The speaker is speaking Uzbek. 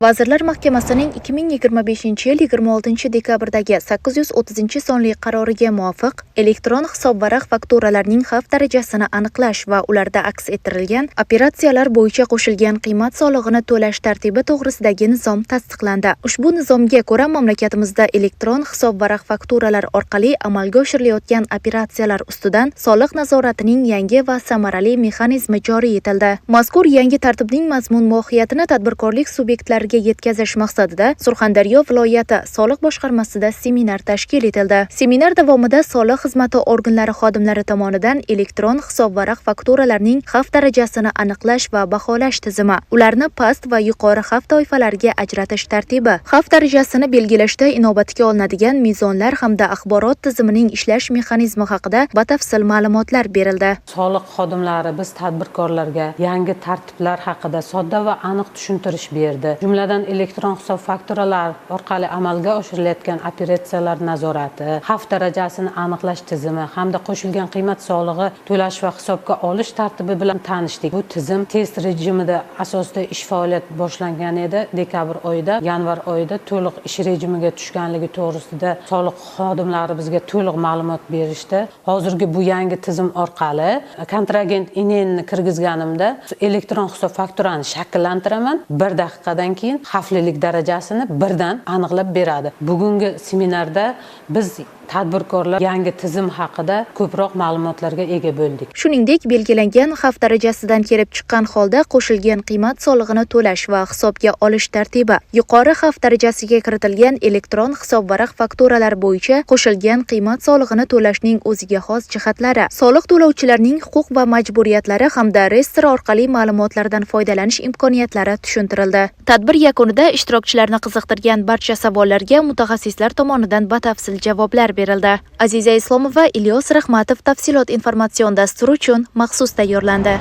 Vazirlar Mahkamasining 2025-yil 26-dekabrdagi 830-sonli qaroriga muvofiq elektron hisobvaraq fakturalarning xavf darajasini aniqlash va ularda aks ettirilgan operatsiyalar bo'yicha qo'shilgan qiymat solig'ini to'lash tartibi to'g'risidagi nizom tasdiqlandi. Ushbu nizomga ko'ra mamlakatimizda elektron hisobvaraq fakturalar orqali amalga oshirilayotgan operatsiyalar ustidan soliq nazoratining yangi va samarali mexanizmi joriy etildi. Mazkur yangi tartibning mazmun mohiyatini tadbirkorlik subyektlariga yetkazish maqsadida Surxondaryo viloyati soliq boshqarmasida seminar tashkil etildi. Seminar davomida soliq xizmati organlari xodimlari tomonidan elektron hisobvaraq fakturalarning xavf darajasini aniqlash va baholash tizimi, ularni past va yuqori xavf toifalariga ajratish tartibi, xavf darajasini belgilashda inobatga olinadigan mezonlar hamda axborot tizimining ishlash mexanizmi haqida batafsil ma'lumotlar berildi. Soliq xodimlari biz tadbirkorlarga yangi tartiblar haqida sodda va aniq tushuntirish berdi. Jumladan elektron hisob fakturalar orqali amalga oshirilayotgan operatsiyalar nazorati, xavf darajasini aniqlash tizimi hamda qo'shilgan qiymat solig'i to'lash va hisobga olish tartibi bilan tanishdik. Bu tizim test rejimida asosida ish faoliyat boshlangan edi. Dekabr oyida, yanvar oyida to'liq ish rejimiga tushganligi to'g'risida soliq xodimlari bizga to'liq ma'lumot berishdi. Hozirgi bu yangi tizim orqali kontragent INNni kirgizganimda elektron hisob fakturani shakllantiraman. 1 daqiqadan keyin xavflilik darajasini birdan aniqlab beradi. Bugungi seminarda biz tadbirkorlar yangi tizim haqida ko'proq ma'lumotlarga ega bo'ldik. Shuningdek, belgilangan xavf darajasidan kelib chiqqan holda qo'shilgan qiymat solig'ini to'lash va hisobga olish tartibi, yuqori xavf darajasiga kiritilgan elektron hisobvaraq fakturalar bo'yicha qo'shilgan qiymat solig'ini to'lashning o'ziga xos jihatlari, soliq to'lovchilarning huquq va majburiyatlari hamda reyestr orqali ma'lumotlardan foydalanish imkoniyatlari tushuntirildi. Tadbir yakunida ishtirokchilarni qiziqtirgan barcha savollarga mutaxassislar tomonidan batafsil javoblar berildi. Aziza Islomova, Ilyos Rahmatov tafsilot informatsion dasturi uchun maxsus tayyorlandi.